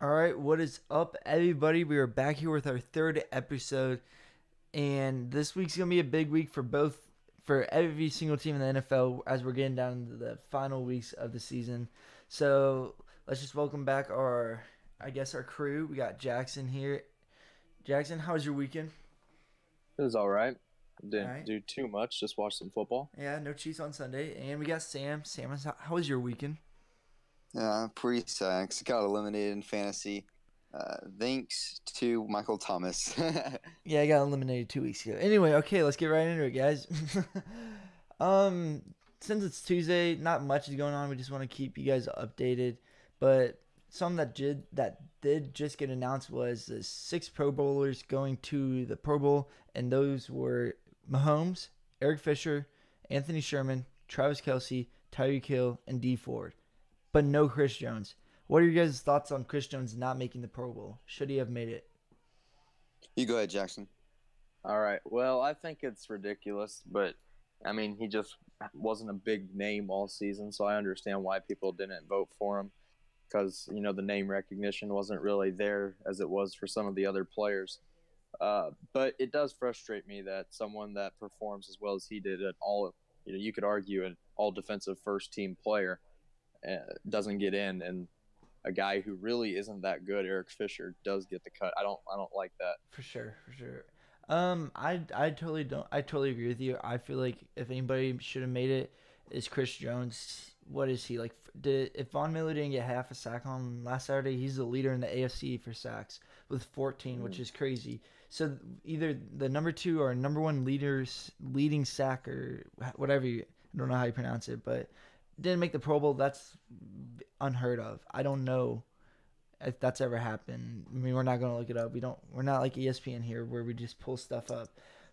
All right, what is up, everybody? We are back here with our third episode, and this week's gonna be a big week for every single team in the NFL as we're getting down into the final weeks of the season. So let's just welcome back our crew. We got Jackson here. Jackson, how was your weekend? It was all right. All Didn't right. do too much. Just watch some football. Yeah, no cheese on Sunday, and we got Sam. Sam, how was your weekend? Yeah, pretty sucks. Got eliminated in fantasy. Thanks to Michael Thomas. Yeah, I got eliminated 2 weeks ago. Anyway, okay, let's get right into it, guys. um, since it's Tuesday, not much is going on. We just want to keep you guys updated. But something that did just get announced was the 6 Pro Bowlers going to the Pro Bowl, and those were Mahomes, Eric Fisher, Anthony Sherman, Travis Kelsey, Tyreek Hill, and D Ford, but no Chris Jones. What are your guys' thoughts on Chris Jones not making the Pro Bowl? Should he have made it? You go ahead, Jackson. All right. Well, I think it's ridiculous, but I mean, he just wasn't a big name all season, so I understand why people didn't vote for him because the name recognition wasn't really there as it was for some of the other players. But it does frustrate me that someone that performs as well as he did at all, you could argue an all defensive first team player doesn't get in, and a guy who really isn't that good, Eric Fisher, does get the cut. I don't like that. For sure, for sure. I totally don't. I totally agree with you. I feel like if anybody should have made it, is Chris Jones. What is he like? If Von Miller didn't get half a sack on last Saturday, he's the leader in the AFC for sacks with 14, which is crazy. So either the number two or number one leading sacker, whatever I don't know how you pronounce it, but didn't make the Pro Bowl. That's unheard of. I don't know if that's ever happened. I mean, we're not gonna look it up. We're not like ESPN here where we just pull stuff up.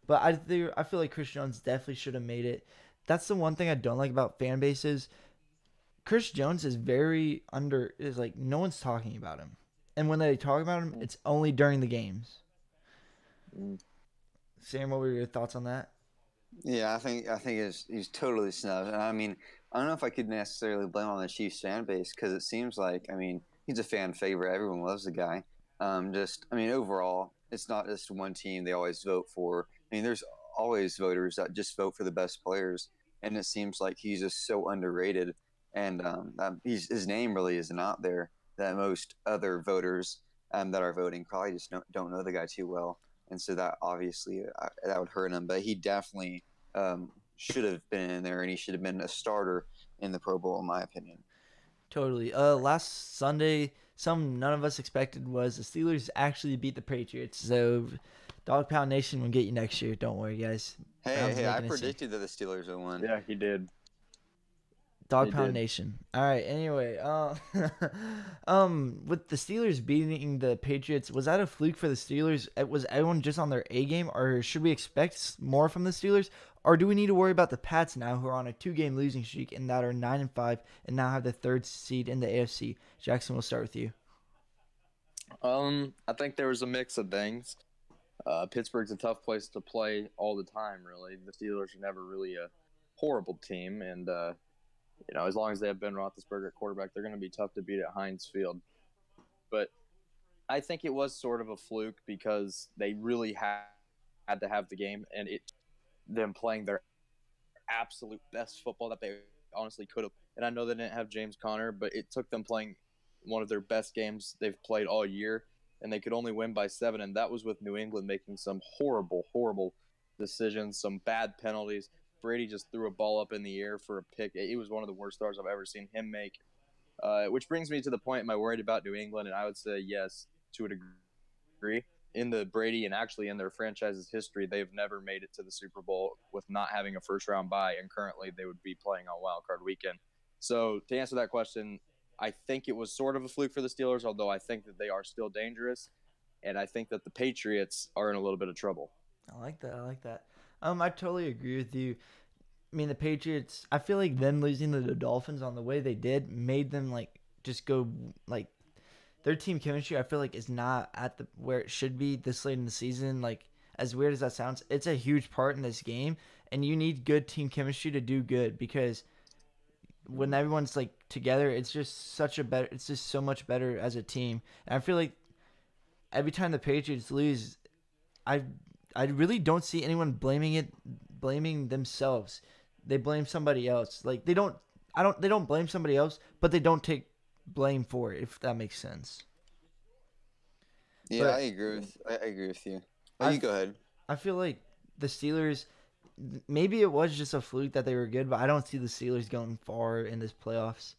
But I feel like Chris Jones definitely should have made it. That's the one thing I don't like about fan bases. Chris Jones is very under. Is like no one's talking about him, and when they talk about him, it's only during the games. Mm. Sam, what were your thoughts on that? Yeah, I think he's totally snubbed. And I mean, I don't know if I could necessarily blame on the Chiefs fan base because it seems like he's a fan favorite. Everyone loves the guy. Overall, it's not just one team they always vote for. I mean, there's always voters that just vote for the best players, and it seems like he's just so underrated. And his name really isn't out there. That most other voters that are voting probably just don't know the guy too well, and so that obviously that would hurt him. But he definitely should have been in there, and he should have been a starter in the Pro Bowl, in my opinion. Totally. Last Sunday, some none of us expected was the Steelers actually beat the Patriots. So, Dog Pound Nation will get you next year. Don't worry, guys. Hey, I predicted that the Steelers would win. Yeah, he did. Dog He Pound did. Nation. All right. Anyway, with the Steelers beating the Patriots, was that a fluke for the Steelers? Was everyone just on their A game, or should we expect more from the Steelers, or do we need to worry about the Pats now, who are on a 2-game losing streak and that are 9-5 and now have the third seed in the AFC? Jackson, we'll start with you. I think there was a mix of things. Pittsburgh's a tough place to play all the time. Really, the Steelers are never really a horrible team, and as long as they have Ben Roethlisberger at quarterback, they're going to be tough to beat at Heinz Field. But I think it was sort of a fluke because they really had to have the game, and them playing their absolute best football that they honestly could have. And I know they didn't have James Conner, but it took them playing one of their best games they've played all year, and they could only win by 7, and that was with New England making some horrible, horrible decisions, some bad penalties. Brady just threw a ball up in the air for a pick. It was one of the worst throws I've ever seen him make. Which brings me to the point, am I worried about New England? And I would say yes, to a degree. In the Brady and actually in their franchise's history, they've never made it to the Super Bowl with not having a first round bye, and currently they would be playing on Wild Card Weekend. So to answer that question, I think it was sort of a fluke for the Steelers, although I think that they are still dangerous, and I think that the Patriots are in a little bit of trouble. I like that. I like that. I totally agree with you. I mean, the Patriots. I feel like them losing to the Dolphins on the way they did made them like just go like their team chemistry. I feel like is not at the where it should be this late in the season. Like as weird as that sounds, it's a huge part in this game, and you need good team chemistry to do good because when everyone's like together, it's just such a better. It's just so much better as a team. And I feel like every time the Patriots lose, I I really don't see anyone blaming themselves. They blame somebody else. Like they don't blame somebody else, but they don't take blame for it, if that makes sense. Yeah, But I agree with you. Oh, I you go ahead. I feel like the Steelers, maybe it was just a fluke that they were good, but I don't see the Steelers going far in this playoffs.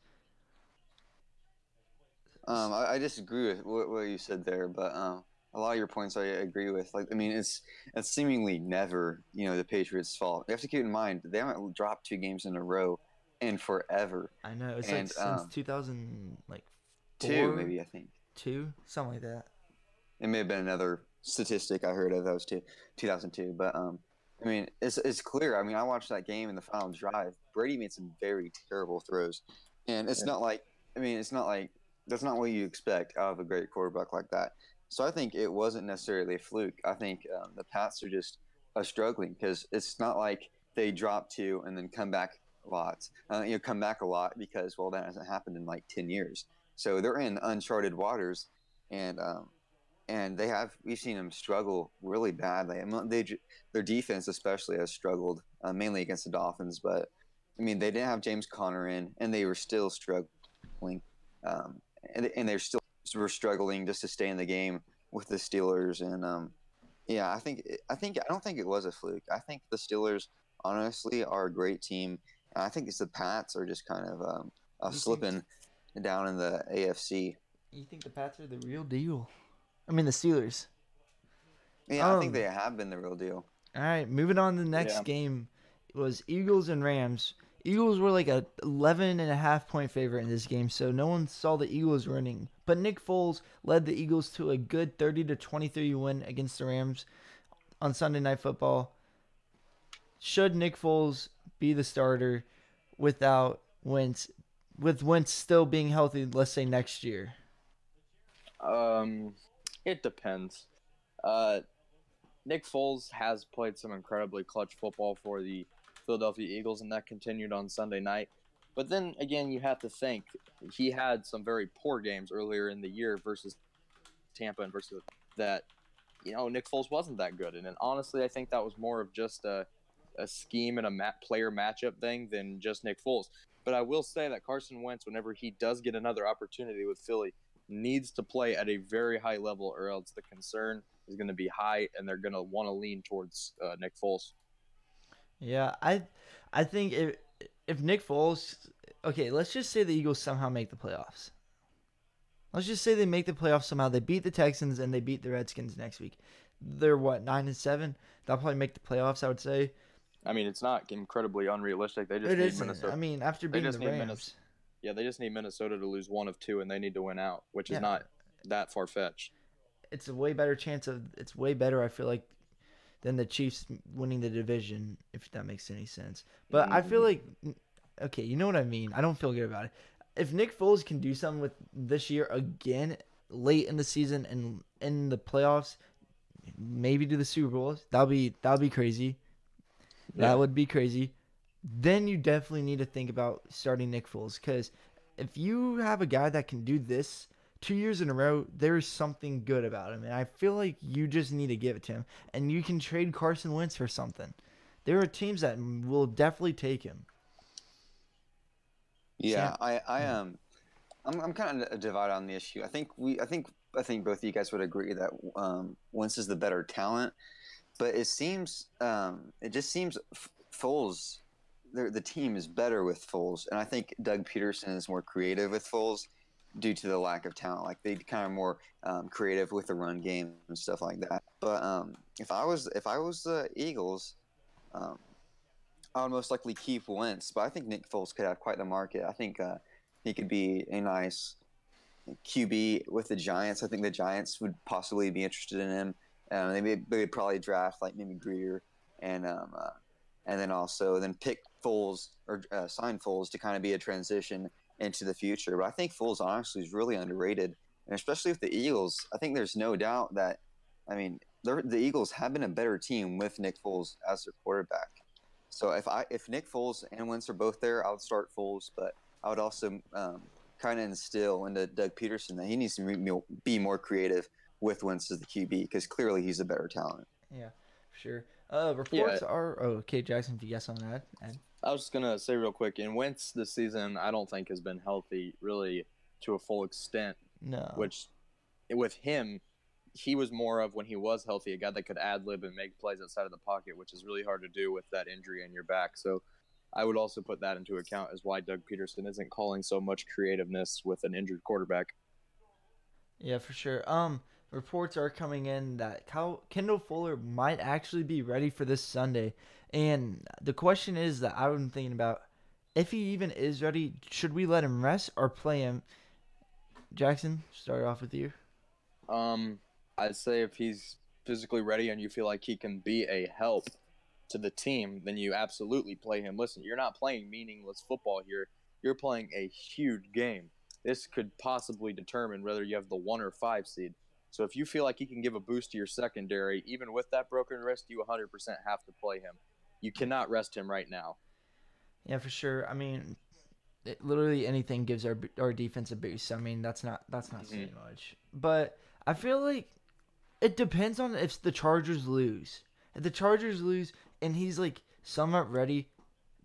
I disagree with what you said there, but a lot of your points I agree with. Like, I mean, it's seemingly never, the Patriots' fault. You have to keep in mind they haven't dropped 2 games in a row in forever, I know it's like and since 2000 like two four, maybe I think. two, something like that. It may have been another statistic I heard of that was 2002, but I mean, it's clear. I mean, I watched that game in the final drive. Brady made some very terrible throws, and it's not like it's not like that's not what you expect out of a great quarterback like that. So I think it wasn't necessarily a fluke. I think the Pats are just struggling because it's not like they drop 2 and then come back lots. Come back a lot because that hasn't happened in like 10 years. So they're in uncharted waters, and we've seen them struggle really badly. I mean, their defense especially has struggled mainly against the Dolphins, but I mean they didn't have James Conner in, and they were still struggling, and they're still were struggling just to stay in the game with the Steelers. And yeah, I don't think it was a fluke. I think the Steelers honestly are a great team. And I think it's the Pats are just kind of You think slipping down in the AFC. you think the Pats are the real deal? I mean the Steelers. Yeah, I think they have been the real deal. All right, moving on to the next Yeah. game. It was Eagles and Rams. Eagles were like a 11.5 point favorite in this game, so no one saw the Eagles winning. But Nick Foles led the Eagles to a good 30-23 win against the Rams on Sunday Night Football. Should Nick Foles be the starter without Wentz, with Wentz still being healthy, let's say next year? It depends. Uh, Nick Foles has played some incredibly clutch football for the Philadelphia Eagles, and that continued on Sunday night. But then again, you have to think he had some very poor games earlier in the year versus Tampa and versus that. Nick Foles wasn't that good, and then honestly, I think that was more of just a scheme and a player matchup thing than just Nick Foles. But I will say that Carson Wentz, whenever he does get another opportunity with Philly, needs to play at a very high level, or else the concern is going to be high, and they're going to want to lean towards Nick Foles. Yeah, I think if Nick Foles, okay, let's just say the Eagles somehow make the playoffs. Let's just say they make the playoffs somehow. They beat the Texans and they beat the Redskins next week. They're what, 9-7? They'll probably make the playoffs, I would say. I mean, it's not incredibly unrealistic. They just It need isn't. Minnesota. I mean, after beating the Rams. Yeah, they just need Minnesota to lose 1 of 2, and they need to win out, which is Yeah. not that far fetched. It's a way better chance of. It's way better, I feel like, than the Chiefs winning the division, if that makes any sense. But I feel like, okay, you know what I mean. I don't feel good about it. If Nick Foles can do something with this year again, late in the season and in the playoffs, maybe do the Super Bowl, that'll be crazy. Yeah. That would be crazy. Then you definitely need to think about starting Nick Foles, because if you have a guy that can do this 2 years in a row, there's something good about him, and I feel like you just need to give it to him. And you can trade Carson Wentz for something. There are teams that will definitely take him. Yeah, Sam? I'm kind of divided on the issue. I think both of you guys would agree that Wentz is the better talent, but it just seems Foles the team is better with Foles, and I think Doug Peterson is more creative with Foles due to the lack of talent. Like they kind of more creative with the run game and stuff like that. But if I was the Eagles, um, I would most likely keep Wentz. But I think Nick Foles could have quite the market. I think he could be a nice QB with the Giants. I think the Giants would possibly be interested in him. They'd probably draft like maybe Greer and then also then pick Foles or sign Foles to kind of be a transition into the future. But I think Foles honestly is really underrated, and especially with the Eagles, I think there's no doubt that, I mean, the Eagles have been a better team with Nick Foles as their quarterback. So if Nick Foles and Wentz are both there, I would start Foles, but I would also kind of instill into Doug Peterson that he needs to be more creative with Wentz as the QB because clearly he's a better talent. Yeah, for sure. Yeah, Reports are. Oh, okay, Jackson. If you guess on that, and I was just gonna say real quick. And Wentz this season, I don't think has been healthy really to a full extent. no. Which, with him, he was more of when he was healthy, a guy that could ad lib and make plays outside of the pocket, which is really hard to do with that injury in your back. So I would also put that into account as why Doug Peterson isn't calling so much creativeness with an injured quarterback. Yeah, for sure. Reports are coming in that Kendall Fuller might actually be ready for this Sunday, and the question is that I'm thinking about: if he even is ready, should we let him rest or play him? Jackson, start off with you. I'd say if he's physically ready and you feel like he can be a help to the team, then you absolutely play him. Listen, you're not playing meaningless football here. You're playing a huge game. This could possibly determine whether you have the 1 or 5 seed. So if you feel like he can give a boost to your secondary, even with that broken wrist, you 100% have to play him. You cannot rest him right now. Yeah, for sure. I mean, literally anything gives our defense a boost. I mean, that's not saying much. But I feel like it depends on if the Chargers lose. If the Chargers lose and he's like somewhat ready,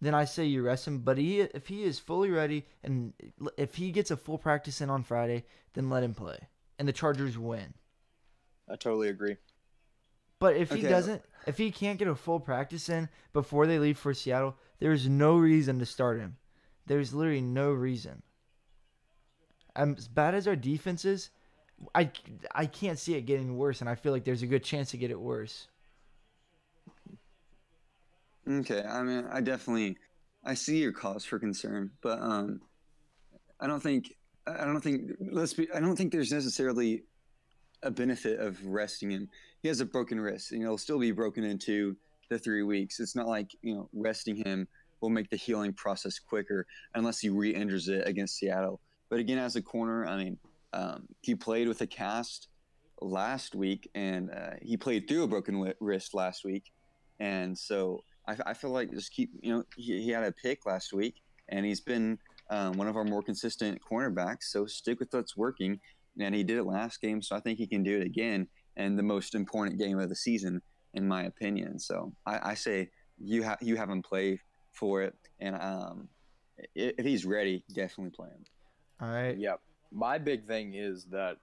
then I say you rest him. But if he is fully ready and if he gets a full practice in on Friday, then let him play. And the Chargers win. I totally agree. But if he Okay. doesn't, if he can't get a full practice in before they leave for Seattle, there's no reason to start him. There's literally no reason. As bad as our defense is, I can't see it getting worse, and I feel like there's a good chance to get it worse. Okay, I mean, I see your cause for concern, but I don't think I don't think there's necessarily a benefit of resting him. He has a broken wrist, and he'll still be broken in 2 to 3 weeks. It's not like resting him will make the healing process quicker unless he re-injures it against Seattle. But again, as a corner, I mean, he played with a cast last week, and he played through a broken wrist last week, and so I feel like just keep he had a pick last week, and he's been one of our more consistent cornerbacks. So stick with what's working, and he did it last game, so I think he can do it again, and the most important game of the season, in my opinion. So I say you have him play for it, and if he's ready, definitely play him. All right. Yep. My big thing is that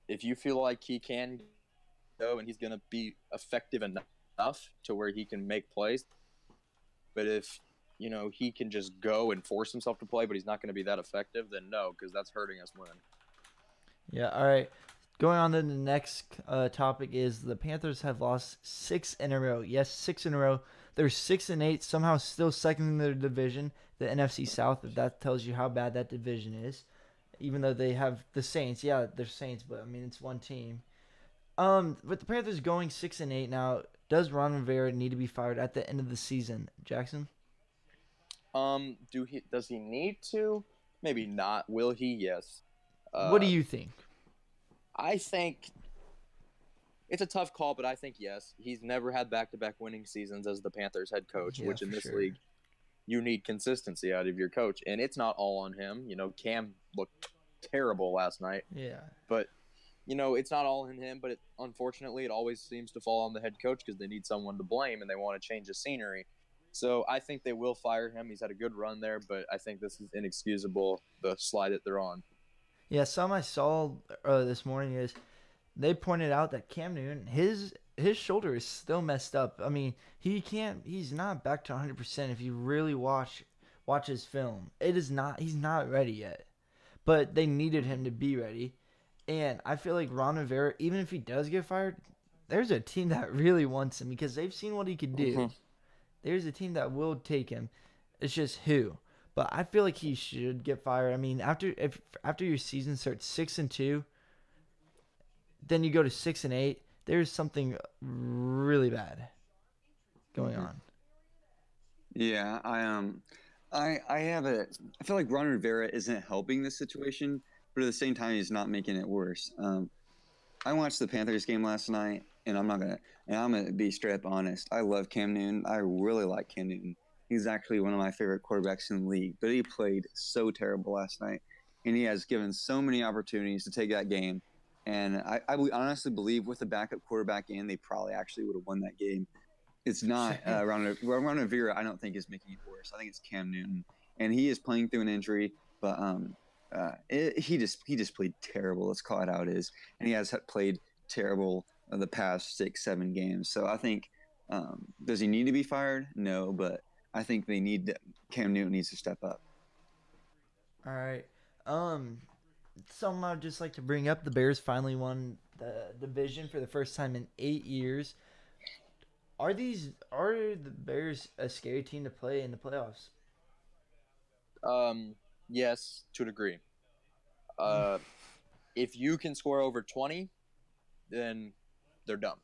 if you feel like he can go and he's going to be effective enough to where he can make plays, but if he can just go and force himself to play, but he's not going to be that effective, then no, because that's hurting us more. Yeah. All right. Going on to the next topic is the Panthers have lost 6 in a row. Yes, 6 in a row. They're 6-8, somehow still second in their division, the NFC South. If that tells you how bad that division is, even though they have the Saints. Yeah, they're Saints, but I mean it's one team. With the Panthers going 6-8 now, does Ron Rivera need to be fired at the end of the season, Jackson? Does he need to? Maybe not. Will he? Yes. What do you think? I think it's a tough call, but I think yes. He's never had back-to-back winning seasons as the Panthers head coach, Yeah, which in for this sure. league, you need consistency out of your coach, and it's not all on him. Cam looked terrible last night, Yeah. but it's not all in him. But unfortunately, it always seems to fall on the head coach because they need someone to blame and they want to change the scenery. So I think they will fire him. He's had a good run there, but I think this is inexcusable, the slide that they're on. Yeah, some I saw this morning is they pointed out that Cam Newton, his his shoulder is still messed up. I mean, he's not back to 100% if you really watch his film. He's not ready yet. But they needed him to be ready. And I feel like Ron Rivera, even if he does get fired, there's a team that really wants him because they've seen what he could do. Mhm. There's a team that will take him. It's just who. But I feel like he should get fired. I mean, after your season starts 6-2, then you go to 6-8, there's something really bad going on. Yeah, I feel like Ron Rivera isn't helping this situation, but at the same time, he's not making it worse. I watched the Panthers game last night, and I'm gonna be straight up honest. I love Cam Newton. I really like Cam Newton. He's actually one of my favorite quarterbacks in the league, but he played so terrible last night, and he has given so many opportunities to take that game. And I would honestly believe with the backup quarterback in, they probably actually would have won that game. It's not Ron Rivera. I don't think is making it worse. I think it's Cam Newton, and he is playing through an injury. But he just played terrible. Let's call it how it is, and he has played terrible the past 6-7 games. So I think does he need to be fired? No, but I think Cam Newton needs to step up. All right. Something I'd just like to bring up: the Bears finally won the division for the first time in 8 years. Are the Bears a scary team to play in the playoffs? Yes, to a degree. If you can score over 20, then they're dumb.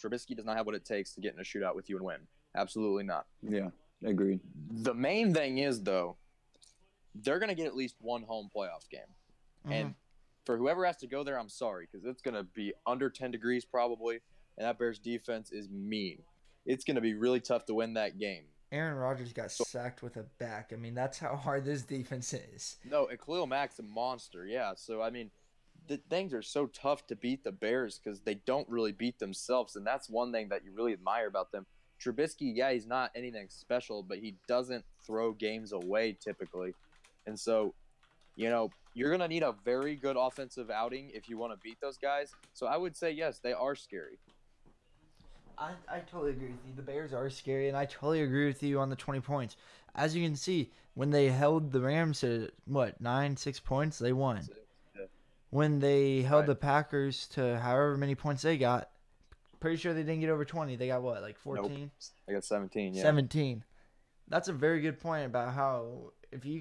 Trubisky does not have what it takes to get in a shootout with you and win. Absolutely not. Yeah, agreed. The main thing is, though, they're going to get at least one home playoff game. Mm-hmm. And for whoever has to go there, I'm sorry, because it's going to be under 10 degrees probably, and that Bears defense is mean. It's going to be really tough to win that game. Aaron Rodgers got sacked with a back. I mean, that's how hard this defense is. No, and Khalil Mack's a monster, yeah. So, I mean, the things are so tough to beat the Bears because they don't really beat themselves, and that's one thing that you really admire about them. Trubisky, yeah, he's not anything special, but he doesn't throw games away typically. And so, you know, you're going to need a very good offensive outing if you want to beat those guys. So I would say, yes, they are scary. I totally agree with you. The Bears are scary, and I totally agree with you on the 20 points. As you can see, when they held the Rams to, 6 points, they won. Yeah. When they held the Packers to however many points they got, pretty sure they didn't get over 20. They got, 14? Nope. They got 17, yeah. 17. That's a very good point about how if the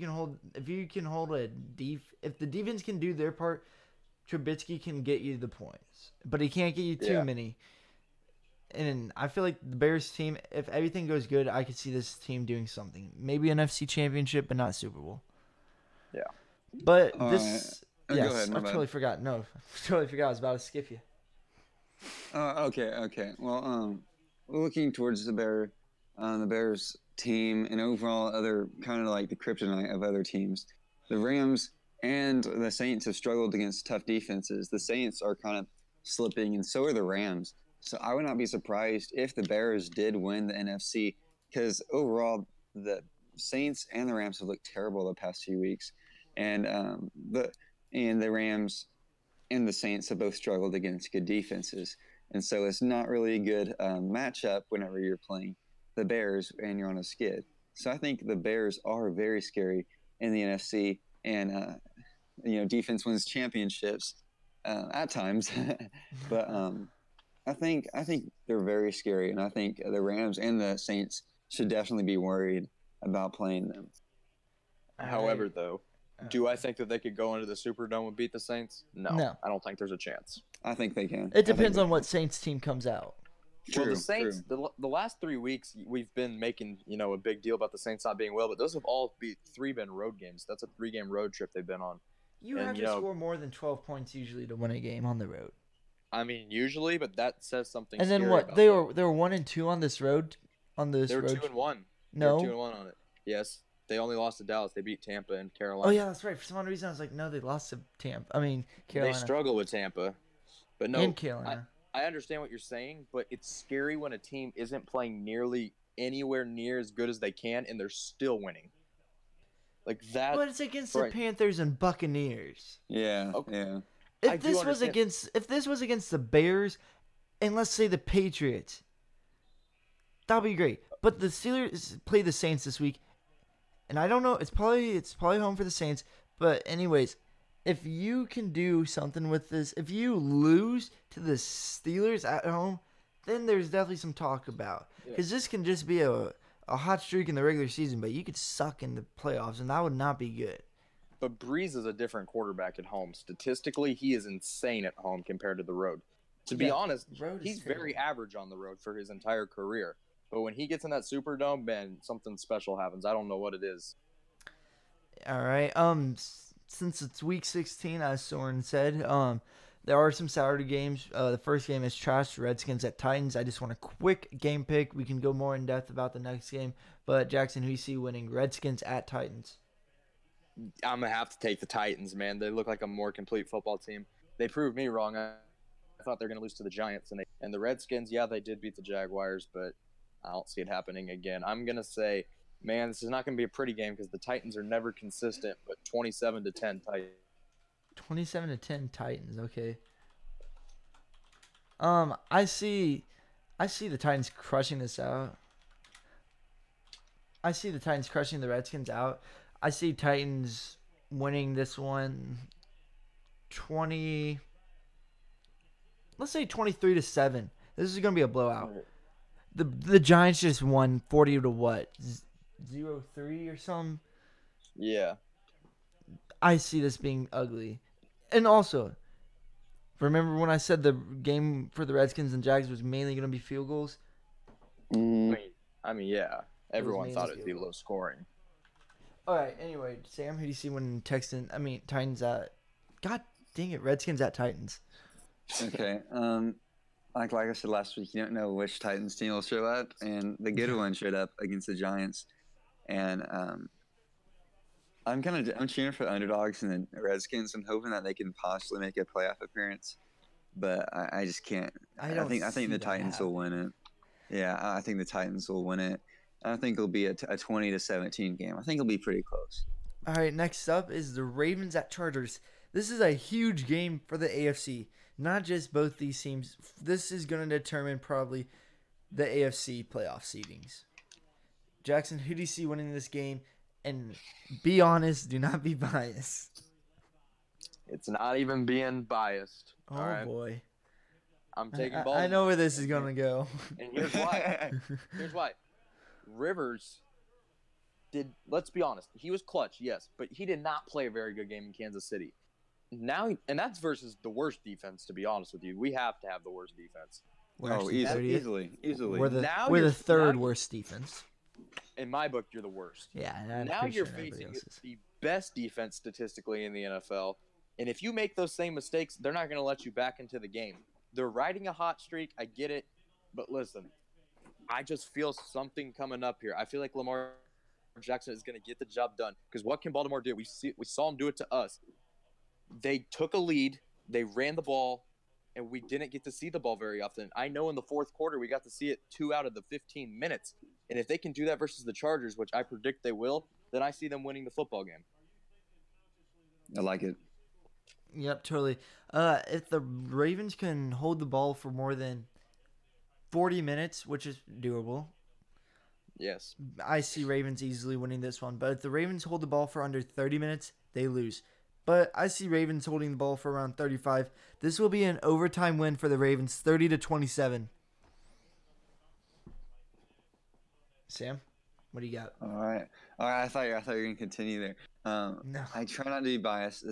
defense can do their part, Trubisky can get you the points. But he can't get you too many. And I feel like the Bears team, if everything goes good, I could see this team doing something. Maybe an NFC championship, but not Super Bowl. Yeah. But All this... right. Yes, Go ahead, I totally forgot. No, I totally forgot. I was about to skip you. Okay. Well, looking towards the Bears team and overall other kind of like the kryptonite of other teams, the Rams and the Saints have struggled against tough defenses. The Saints are kind of slipping, and so are the Rams. So I would not be surprised if the Bears did win the NFC because overall the Saints and the Rams have looked terrible the past few weeks, and the Rams and the Saints have both struggled against good defenses, and so it's not really a good matchup whenever you're playing the Bears and you're on a skid. So I think the Bears are very scary in the NFC, and defense wins championships at times, but I think they're very scary, and I think the Rams and the Saints should definitely be worried about playing them. However, though, do I think that they could go into the Superdome and beat the Saints? No. I don't think there's a chance. I think they can. It depends on what Saints team comes out. Well, the Saints, the last 3 weeks, we've been making a big deal about the Saints not being well, but those have all been road games. That's a 3-game road trip they've been on. You have to score more than 12 points usually to win a game on the road. I mean, usually, but that says something. And then what? They were 1-2 on this road. They were 2-1. No, they were 2-1 on it. Yes, they only lost to Dallas. They beat Tampa and Carolina. Oh yeah, that's right. For some odd reason, I was like, no, they lost to Tampa. I mean, Carolina. They struggle with Tampa, but no. And Carolina. I understand what you're saying, but it's scary when a team isn't playing nearly anywhere near as good as they can, and they're still winning. Like that. But it's against the Panthers and Buccaneers. Yeah. Okay. Yeah. If this was against the Bears, and let's say the Patriots. That'll be great. But the Steelers play the Saints this week, and I don't know. It's probably home for the Saints. But anyways, if you can do something with this, if you lose to the Steelers at home, then there's definitely some talk about. Because this can just be a hot streak in the regular season, but you could suck in the playoffs, and that would not be good. But Breeze is a different quarterback at home. Statistically, he is insane at home compared to the road. To be honest, he's very average on the road for his entire career. But when he gets in that Superdome, man, something special happens. I don't know what it is. All right. Since it's week 16, as Soren said, there are some Saturday games. The first game is trash. Redskins at Titans. I just want a quick game pick. We can go more in depth about the next game. But Jackson, who you see winning? Redskins at Titans. I'm going to have to take the Titans, man. They look like a more complete football team. They proved me wrong. I thought they were going to lose to the Giants. And the Redskins, yeah, they did beat the Jaguars, but I don't see it happening again. I'm going to say, man, this is not going to be a pretty game because the Titans are never consistent, but 27-10 Titans. 27-10 Titans, okay. I see the Titans crushing this out. I see the Titans crushing the Redskins out. I see Titans winning this one 20. Let's say 23-7. This is going to be a blowout. The Giants just won 40 to what? 0-3 or something? Yeah. I see this being ugly. And also, remember when I said the game for the Redskins and Jags was mainly going to be field goals? I mean, yeah. Everyone thought it would be low scoring. All right. Anyway, Sam, who do you see winning Titans at? God dang it, Redskins at Titans. Okay. Like I said last week, you don't know which Titans team will show up, and the good one showed up against the Giants, and I'm cheering for the underdogs and the Redskins. I'm hoping that they can possibly make a playoff appearance, but I just can't. I think the Titans will win it. Yeah, I think the Titans will win it. I think it'll be a 20-17 game. I think it'll be pretty close. All right, next up is the Ravens at Chargers. This is a huge game for the AFC. Not just both these teams. This is going to determine probably the AFC playoff seedings. Jackson, who do you see winning this game? And be honest, do not be biased. It's not even being biased. Oh, all right? Boy. I'm taking Baltimore. I know where this is going to go. And here's why. Rivers let's be honest, he was clutch, yes, but he did not play a very good game in Kansas City. Now, and that's versus the worst defense, to be honest with you. We have to have the worst defense. Easily. We're the third worst defense. In my book, you're the worst. Yeah. Now you're facing the best defense statistically in the NFL. And if you make those same mistakes, they're not going to let you back into the game. They're riding a hot streak. I get it. But listen, I just feel something coming up here. I feel like Lamar Jackson is going to get the job done. Because what can Baltimore do? We saw him do it to us. They took a lead. They ran the ball. And we didn't get to see the ball very often. I know in the fourth quarter, we got to see it 2 out of the 15 minutes. And if they can do that versus the Chargers, which I predict they will, then I see them winning the football game. I like it. Yep, totally. If the Ravens can hold the ball for more than 40 minutes, which is doable. Yes. I see Ravens easily winning this one. But if the Ravens hold the ball for under 30 minutes, they lose. But I see Ravens holding the ball for around 35. This will be an overtime win for the Ravens, 30-27. Sam, what do you got? All right. I thought you were going to continue there. No. I try not to be biased.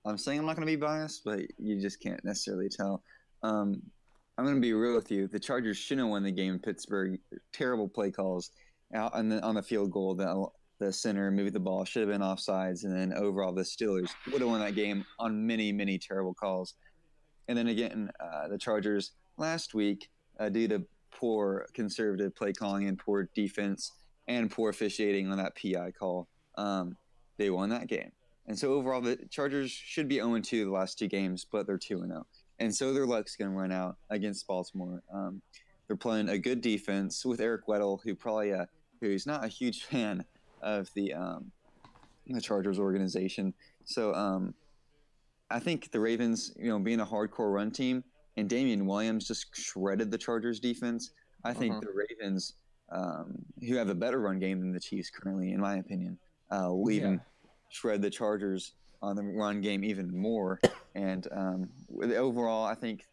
I'm saying I'm not going to be biased, but you just can't necessarily tell. I'm going to be real with you. The Chargers shouldn't have won the game in Pittsburgh. Terrible play calls out on the field goal. The center moved the ball, should have been offsides, and then overall the Steelers would have won that game on many, many terrible calls. And then again, the Chargers last week, due to poor conservative play calling and poor defense and poor officiating on that PI call, they won that game. And so overall, the Chargers should be 0-2 the last 2 games, but they're 2-0. And so their luck's going to run out against Baltimore. They're playing a good defense with Eric Weddle, who's not a huge fan of the Chargers organization. So I think the Ravens, being a hardcore run team, and Damian Williams just shredded the Chargers defense. I think Mhm. the Ravens, who have a better run game than the Chiefs currently, in my opinion, will Yeah. even shred the Chargers on the run game even more. And overall, I think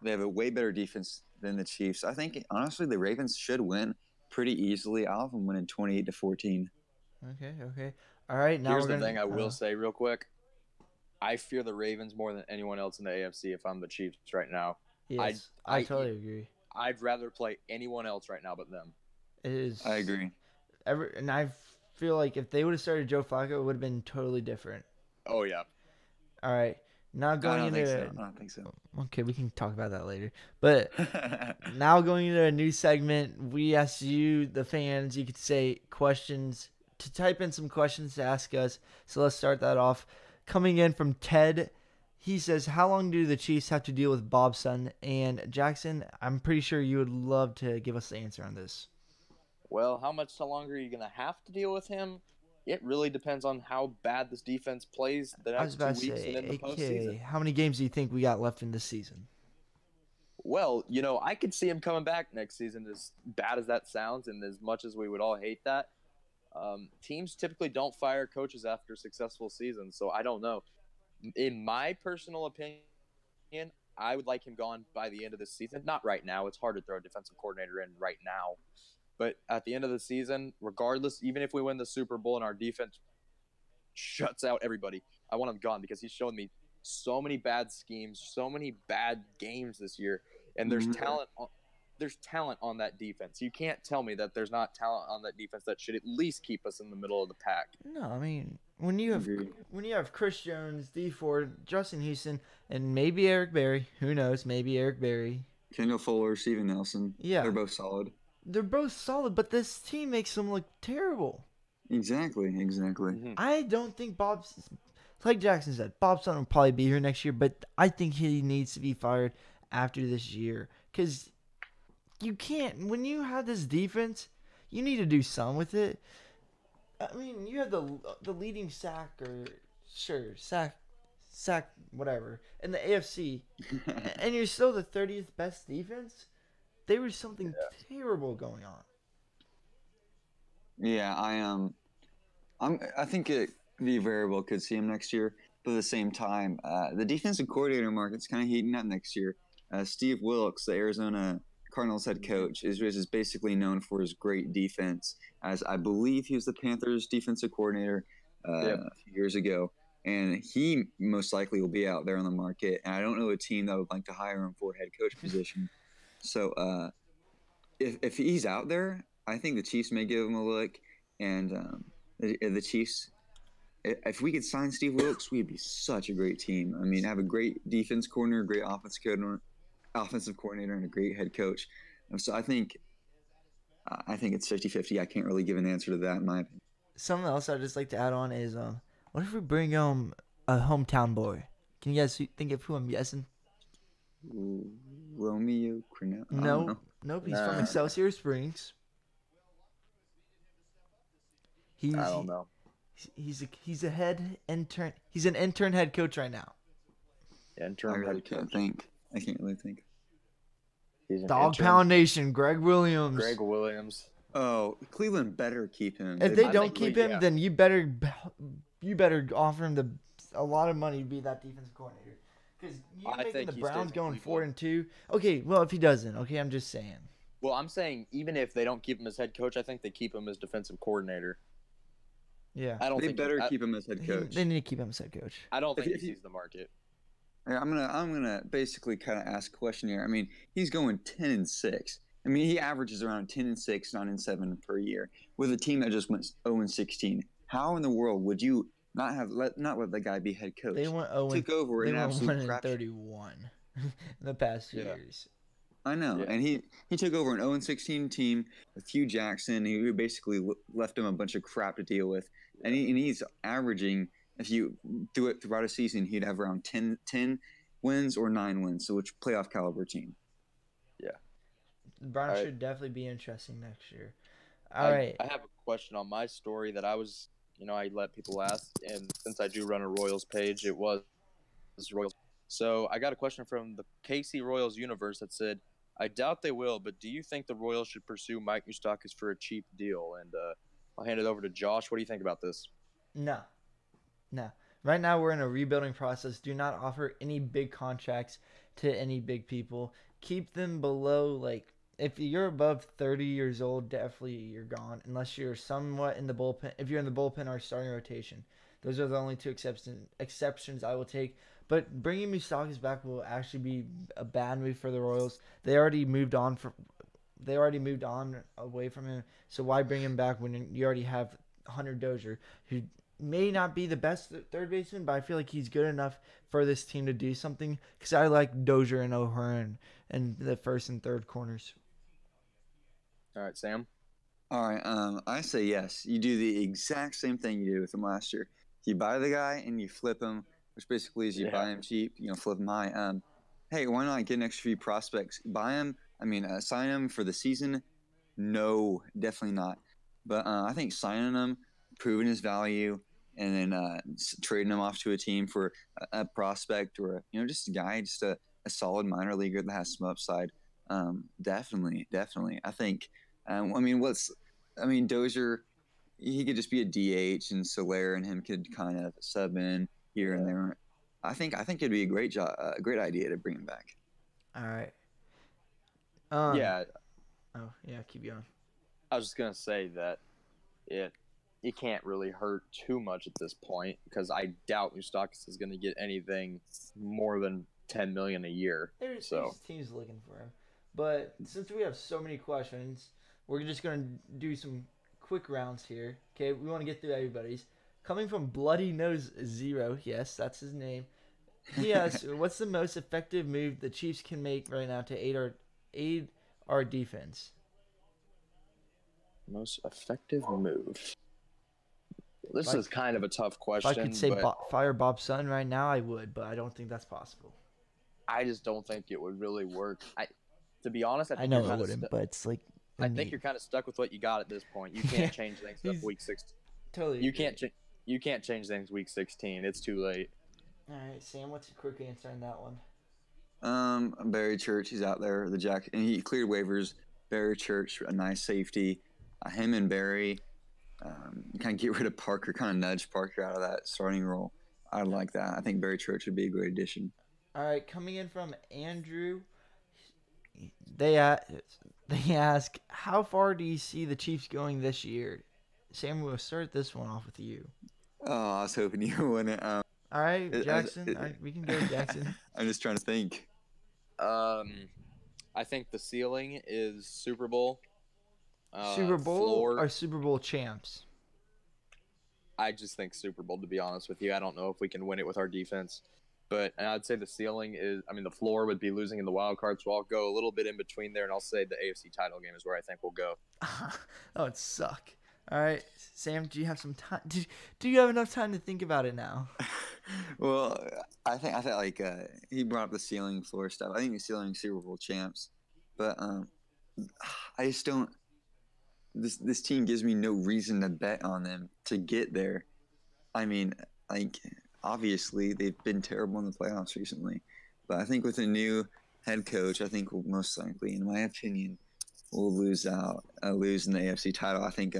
they have a way better defense than the Chiefs. I think honestly, the Ravens should win pretty easily. I'll have them winning 28-14. Okay. All right, now Here's we're the gonna. thing I will say real quick. I fear the Ravens more than anyone else in the AFC if I'm the Chiefs right now. Yes, I totally agree. I'd rather play anyone else right now but them. It is. I agree. And I feel like if they would have started Joe Flacco, it would have been totally different. Oh yeah. All right, now I going don't think into. so. I don't think so. Okay, we can talk about that later. But now going into a new segment, we asked you, the fans, you could say questions, to type in some questions to ask us. So let's start that off. Coming in from Ted, he says, how long do the Chiefs have to deal with Bob Sutton? And Jackson, I'm pretty sure you would love to give us the answer on this. Well, how much longer are you going to have to deal with him? It really depends on how bad this defense plays the I was next 2 about to weeks say, and in the postseason. how many games do you think we got left in this season? Well, I could see him coming back next season, as bad as that sounds and as much as we would all hate that. Teams typically don't fire coaches after successful seasons, so I don't know. In my personal opinion, I would like him gone by the end of the season. Not right now. It's hard to throw a defensive coordinator in right now. But at the end of the season, regardless, even if we win the Super Bowl and our defense shuts out everybody, I want him gone because he's shown me so many bad schemes, so many bad games this year, and there's talent. There's talent on that defense. You can't tell me that there's not talent on that defense that should at least keep us in the middle of the pack. No, I mean when you have Chris Jones, D Ford, Justin Houston, and maybe Eric Berry. Who knows? Maybe Eric Berry. Kendall Fuller, Steven Nelson. Yeah, they're both solid. They're both solid, but this team makes them look terrible. Exactly. Mm-hmm. I don't think like Jackson said, Bob Sutton will probably be here next year, but I think he needs to be fired after this year because you can't. When you have this defense, you need to do something with it. I mean, you have the leading sack whatever in the AFC, and you're still the 30th best defense. There was something terrible going on. Yeah, I think the variable could see him next year, but at the same time, the defensive coordinator market's kind of heating up next year. Steve Wilkes, the Arizona Cardinals head coach, is basically known for his great defense, as I believe he was the Panthers defensive coordinator a few years ago, and he most likely will be out there on the market, and I don't know a team that would like to hire him for a head coach position. So if he's out there, I think the Chiefs may give him a look, and the Chiefs, if we could sign Steve Wilkes, we'd be such a great team. I mean, have a great defense coordinator, great offensive coordinator, and a great head coach. And so I think it's 50-50. I can't really give an answer to that in my opinion. Something else I'd just like to add on is, what if we bring a hometown boy? Can you guys think of who I'm guessing? Romeo Crennel? Nope. He's from Excelsior Springs. I don't know. He's a head intern. He's an intern head coach right now. Intern head coach. I can't really think. He's an Dog intern. Pound Nation, Greg Williams. Oh, Cleveland better keep him. If they don't keep him, then you better offer him a lot of money to be that defensive coordinator. Because you're making the Browns going 4-2. Okay, well if he doesn't, I'm just saying. Well, I'm saying even if they don't keep him as head coach, I think they keep him as defensive coordinator. Yeah, I don't they think better keep him as head coach. They need to keep him as head coach. I don't think he sees the market. I'm gonna basically kind of ask a question here. I mean, he's going 10-6. I mean, he averages around 10-6, 9-7 per year with a team that just went 0-16. How in the world would you not let the guy be head coach? They went 0. Took over they an went absolute 1-31 in the past 2 years. I know, and he took over an 0-16 team with Hugh Jackson, who basically left him a bunch of crap to deal with, and he's averaging. If you do it throughout a season, he'd have around 10 wins or 9 wins, so which playoff caliber team. Yeah. The Browns should definitely be interesting next year. All right. I have a question on my story that I let people ask, and since I do run a Royals page, it was Royals So I got a question from the KC Royals universe that said, I doubt they will, but do you think the Royals should pursue Mike Moustakas for a cheap deal? And I'll hand it over to Josh. What do you think about this? No, no. Right now we're in a rebuilding process. Do not offer any big contracts to any big people. Keep them below, like, if you're above 30 years old, definitely you're gone unless you're somewhat in the bullpen. If you're in the bullpen or starting rotation, those are the only two exceptions I will take. But bringing Moustakas back will actually be a bad move for the Royals. They already moved on away from him. So why bring him back when you already have Hunter Dozier, who may not be the best third baseman, but I feel like he's good enough for this team to do something. Because I like Dozier and O'Hearn in the first and third corners. All right, Sam. All right, I say yes. You do the exact same thing you did with him last year. You buy the guy and you flip him, which basically is you buy him cheap, flip him high. Hey, why not get an extra few prospects? Buy him. Sign him for the season. No, definitely not. But I think signing him, proving his value, and then trading him off to a team for a prospect or just a guy, just a solid minor leaguer that has some upside. Definitely. I think. Dozier, he could just be a DH, and Soler and him could kind of sub in here and there. I think it'd be a great idea to bring him back. All right. Yeah. Oh yeah, keep going. I was just gonna say that it can't really hurt too much at this point because I doubt Moustakas is gonna get anything more than $10 million a year. There's teams looking for him, but since we have so many questions, we're just gonna do some quick rounds here. Okay, we want to get through everybody's. Coming from Bloody Nose Zero, yes, that's his name. He asks, what's the most effective move the Chiefs can make right now to aid our defense? Most effective move. This is kind of a tough question. If I could say fire Bob Sutton right now, I would, but I don't think that's possible. I just don't think it would really work. To be honest, I know it wouldn't, but it's like I think you're kind of stuck with what you got at this point. You can't change things up week 16. Totally. You can't change things week 16. It's too late. All right, Sam, what's your quick answer on that one? Barry Church, he's out there. And he cleared waivers. Barry Church, a nice safety. Him and Barry, kind of get rid of Parker, kind of nudge Parker out of that starting role. I like that. I think Barry Church would be a great addition. All right, coming in from Andrew, they ask, how far do you see the Chiefs going this year? Sam, we'll start this one off with you. Oh, I was hoping you wouldn't. All right, Jackson. All right, we can go, Jackson. I'm just trying to think. I think the ceiling is Super Bowl. Super Bowl or Super Bowl champs? I just think Super Bowl, to be honest with you. I don't know if we can win it with our defense. But I'd say the ceiling is, the floor would be losing in the wild card, so I'll go a little bit in between there, and I'll say the AFC title game is where I think we'll go. Oh, it'd suck. All right, Sam, do you have some time? Do you have enough time to think about it now? Well, I think like he brought up the ceiling floor stuff. I think the ceiling Super Bowl champs, but I just don't. This team gives me no reason to bet on them to get there. Obviously they've been terrible in the playoffs recently, but I think with a new head coach, I think we'll most likely, in my opinion, we'll lose in the AFC title. I think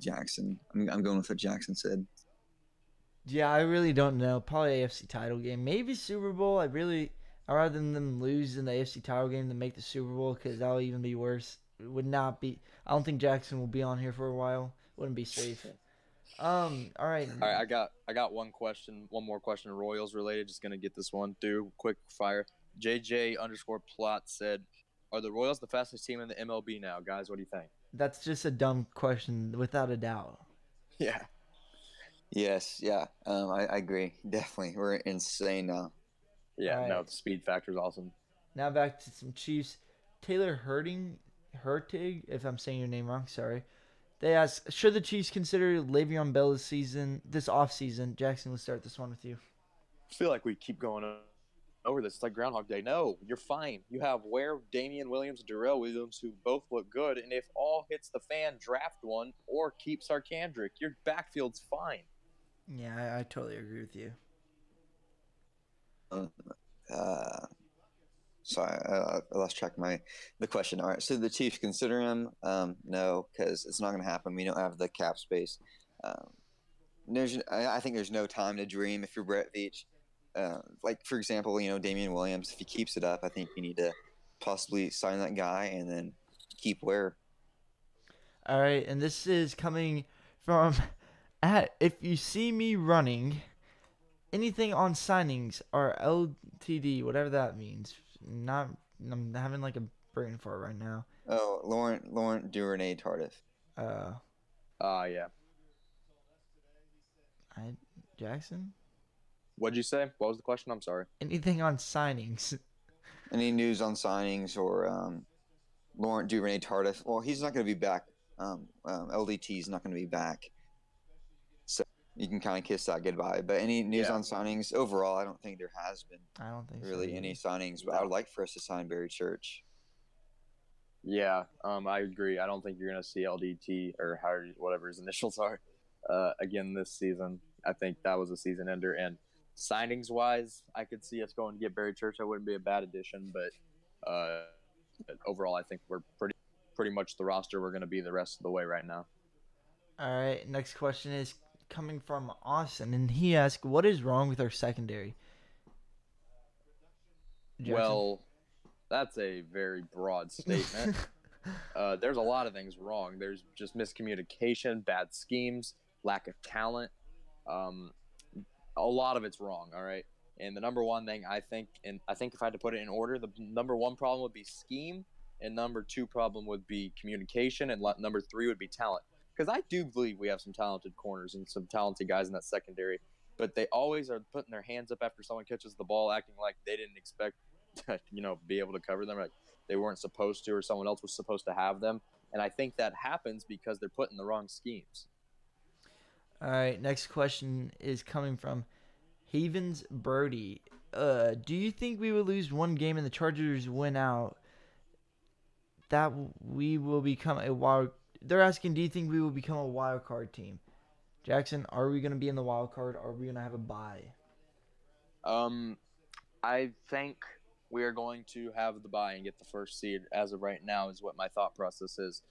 Jackson. I'm going with what Jackson said. Yeah, I really don't know. Probably AFC title game, maybe Super Bowl. I'd rather than them lose in the AFC title game than make the Super Bowl, because that'll even be worse. It would not be. I don't think Jackson will be on here for a while. Wouldn't be safe. All right. I got one more question, Royals related. Just gonna get this one through quick fire. JJ_plot said, "Are the Royals the fastest team in the MLB now, guys? What do you think?" That's just a dumb question, without a doubt. Yeah. Yes. Yeah. I agree. Definitely, we're insane now. Yeah. Right. No, the speed factor is awesome. Now back to some Chiefs. Taylor Hurtig, if I'm saying your name wrong, sorry. They ask, should the Chiefs consider Le'Veon Bell this offseason? Jackson, let's start this one with you. I feel like we keep going over this. It's like Groundhog Day. No, you're fine. You have Damian Williams and Darrell Williams, who both look good. And if all hits the fan, draft one or keep Sarkandrick. Your backfield's fine. Yeah, I totally agree with you. uh, sorry, I lost track of the question. All right, so the Chiefs consider him? No, because it's not going to happen. We don't have the cap space. Um, I think there's no time to dream if you're Brett Veach. Like for example, Damian Williams. If he keeps it up, I think you need to possibly sign that guy and then keep Ware. All right, and this is coming from if you see me running anything on signings or LTD, whatever that means. Not, I'm having like a brain fart right now. Oh, Laurent Duvernay Tardif. Yeah. Jackson? What'd you say? What was the question? I'm sorry. Anything on signings? Any news on signings or Laurent Duvernay Tardif? Well, he's not going to be back. LDT is not going to be back. So you can kind of kiss that goodbye. But any news on signings? Overall, I don't think there has been. I don't think really so any signings. But I would like for us to sign Barry Church. Yeah, I agree. I don't think you're going to see LDT or whatever his initials are again this season. I think that was a season ender. And signings wise, I could see us going to get Barry Church. That wouldn't be a bad addition. But overall, I think we're pretty much the roster we're going to be the rest of the way right now. All right, next question is coming from Austin, and he asked, what is wrong with our secondary? Jackson? Well, that's a very broad statement. There's a lot of things wrong. There's just miscommunication, bad schemes, lack of talent. A lot of it's wrong, all right? And the number one thing I think if I had to put it in order, the number one problem would be scheme, and number two problem would be communication, and number three would be talent. Because I do believe we have some talented corners and some talented guys in that secondary, but they always are putting their hands up after someone catches the ball, acting like they didn't expect to, be able to cover them, like they weren't supposed to, or someone else was supposed to have them. And I think that happens because they're put in the wrong schemes. All right, next question is coming from Havens Birdie. Do you think we will lose one game and the Chargers win out? That we will become a wild. They're asking, do you think we will become a wild card team? Jackson, are we going to be in the wild card, or are we going to have a bye? I think we are going to have the bye and get the first seed as of right now is what my thought process is.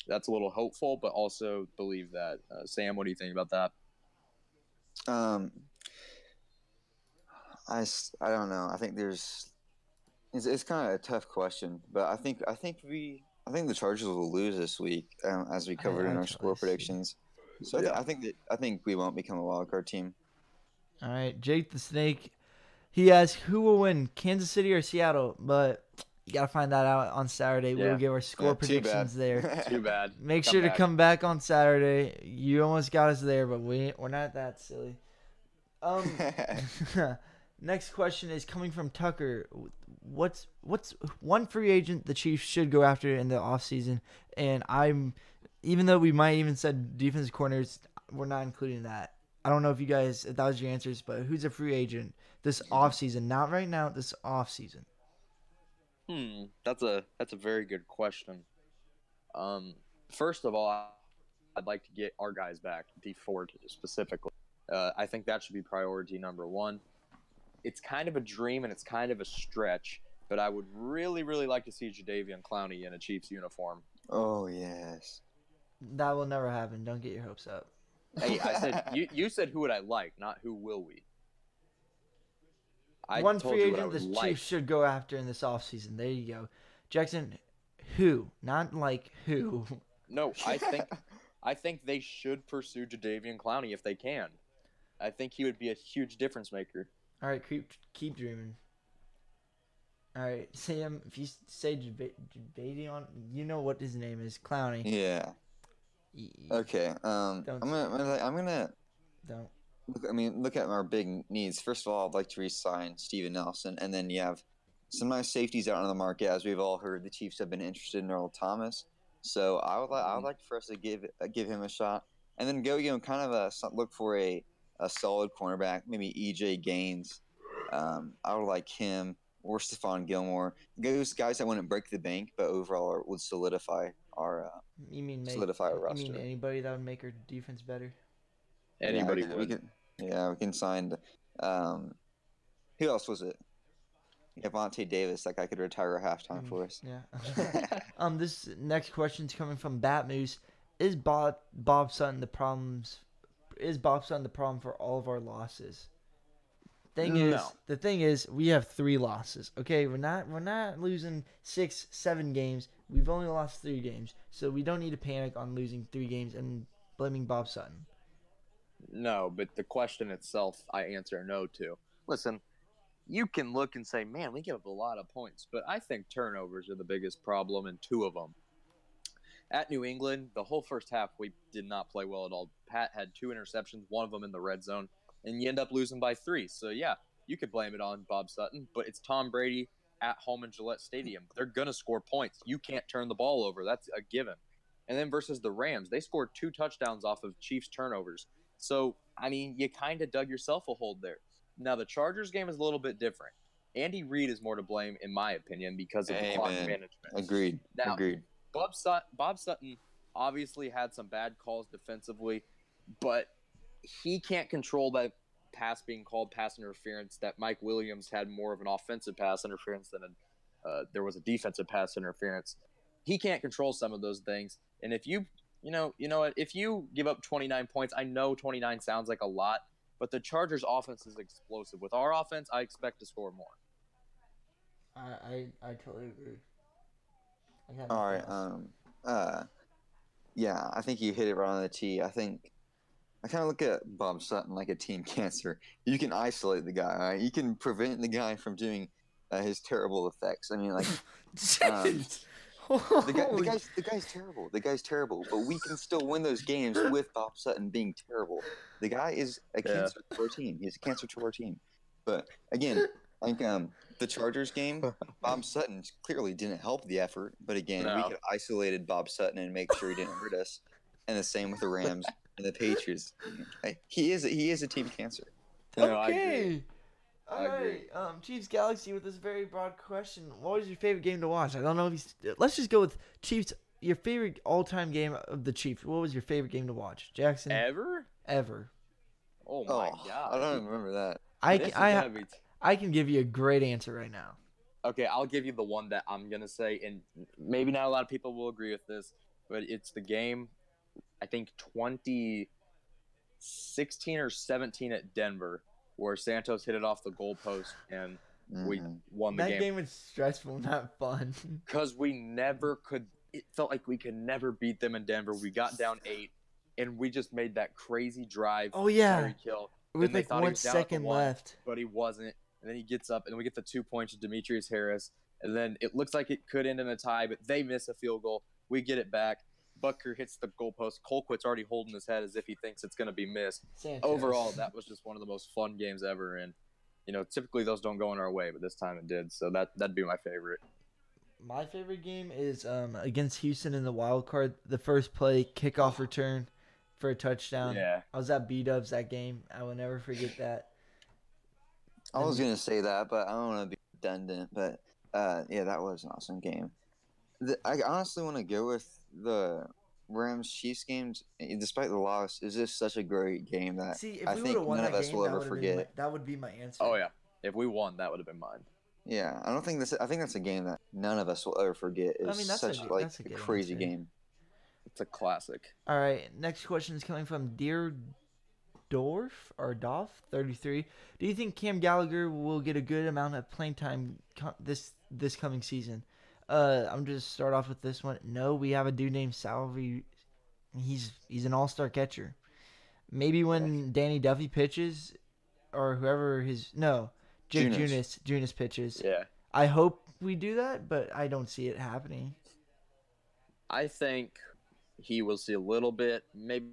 That's a little hopeful, but also believe that. Sam, what do you think about that? I don't know. I think it's kind of a tough question, but I think the Chargers will lose this week, as we covered in our score predictions. So yeah. I think we won't become a wild card team. All right, Jake the Snake. He asked, who will win, Kansas City or Seattle? But you got to find that out on Saturday. Yeah. We'll give our score predictions there. Too bad. Make sure to come back on Saturday. You almost got us there, but we're not that silly. Next question is coming from Tucker. What's one free agent the Chiefs should go after in the offseason? And even though we might even said defensive corners, we're not including that. I don't know if that was your answers, but who's a free agent this offseason? Not right now, this offseason. That's a very good question. First of all, I'd like to get our guys back, D Ford specifically. I think that should be priority number one. It's kind of a dream and it's kind of a stretch, but I would really, really like to see Jadeveon Clowney in a Chiefs uniform. Oh, yes. That will never happen. Don't get your hopes up. Hey, I said you said who would I like, not who will we. One free agent the Chiefs should go after in this offseason. There you go. Jackson, who? Not like who. No, I think they should pursue Jadeveon Clowney if they can. I think he would be a huge difference maker. All right, keep dreaming. All right, Sam, if you say Jadeveon, you know what his name is, Clowney. Yeah. Okay. I'm gonna. Don't. Look at our big needs. First of all, I'd like to re-sign Steven Nelson, and then you have some nice safeties out on the market. As we've all heard, the Chiefs have been interested in Earl Thomas, so I would like for us to give him a shot, and then go kind of look for a solid cornerback, maybe EJ Gaines. I would like him or Stephon Gilmore. Those guys that wouldn't break the bank, but overall would solidify our roster. You mean anybody that would make our defense better? Anybody would. We can sign Who else was it? Yeah, Vontae Davis. That guy could retire at halftime for us. Yeah. This next question's coming from Batmoose. Is Bob Sutton the problems? Is Bob Sutton the problem for all of our losses? No. The thing is, we have 3 losses. Okay, we're not losing 6, 7 games. We've only lost 3 games, so we don't need to panic on losing 3 games and blaming Bob Sutton. No, but the question itself, I answer no to. Listen, you can look and say, man, we give up a lot of points, but I think turnovers are the biggest problem, and 2 of them. At New England, the whole first half, we did not play well at all. Pat had 2 interceptions, one of them in the red zone, and you end up losing by 3. So, yeah, you could blame it on Bob Sutton, but it's Tom Brady at home in Gillette Stadium. They're going to score points. You can't turn the ball over. That's a given. And then versus the Rams, they scored 2 touchdowns off of Chiefs turnovers. So, I mean, you kind of dug yourself a hole there. Now, the Chargers game is a little bit different. Andy Reid is more to blame, in my opinion, because of the clock management. Agreed. Now, Agreed. Bob Sutton obviously had some bad calls defensively, but he can't control that pass being called pass interference. That Mike Williams had more of an offensive pass interference than there was a defensive pass interference. He can't control some of those things. And if you know what, if you give up 29 points, I know 29 sounds like a lot, but the Chargers' offense is explosive. With our offense, I expect to score more. I totally agree. All right. Yeah, I think you hit it right on the tee. I kind of look at Bob Sutton like a team cancer. You can isolate the guy, all right? You can prevent the guy from doing his terrible effects. I mean, like, the guy's terrible. The guy's terrible. But we can still win those games with Bob Sutton being terrible. The guy is a cancer to our team. He's a cancer to our team. But again, like the Chargers game, Bob Sutton clearly didn't help the effort. But again, we could have isolated Bob Sutton and make sure he didn't hurt us. And the same with the Rams and the Patriots. He is a team cancer. Okay. I agree. All right, Chiefs Galaxy with this very broad question. What was your favorite game to watch? I don't know if he's. Let's just go with Chiefs. Your favorite all-time game of the Chiefs. What was your favorite game to watch, Jackson? Ever. Oh my god! I don't even remember that. I can give you a great answer right now. Okay, I'll give you the one that I'm gonna say, and maybe not a lot of people will agree with this, but it's the game. I think 2016 or 17 at Denver, where Santos hit it off the goalpost and we won the game. That game was stressful, not fun. Because we never could. It felt like we could never beat them in Denver. We got down 8, and we just made that crazy drive. Oh yeah, Tyreek Hill. With like 1 second left, but he wasn't. And then he gets up, and we get the 2 points to Demetrius Harris, and then it looks like it could end in a tie, but they miss a field goal. We get it back. Butker hits the goalpost. Colquitt's already holding his head as if he thinks it's going to be missed. Santos. Overall, that was just one of the most fun games ever. And, typically those don't go in our way, but this time it did. So that'd be my favorite. My favorite game is against Houston in the wild card. The first play, kickoff return for a touchdown. Yeah. I was at B-Dubs that game. I will never forget that. I was going to say that, but I don't want to be redundant. But, yeah, that was an awesome game. I honestly want to go with the Rams-Chiefs games. Despite the loss, is just such a great game that I think none of us will ever forget. That would be my answer. Oh, yeah. If we won, that would have been mine. Yeah, I think that's a game that none of us will ever forget. It's such a crazy game. It's a classic. All right, next question is coming from Dorf 33. Do you think Cam Gallagher will get a good amount of playing time this coming season? I'm just start off with this one. No, we have a dude named Salvi. He's an all-star catcher. Maybe when Danny Duffy pitches, or whoever Jake Junis pitches. Yeah. I hope we do that, but I don't see it happening. I think he will see a little bit, maybe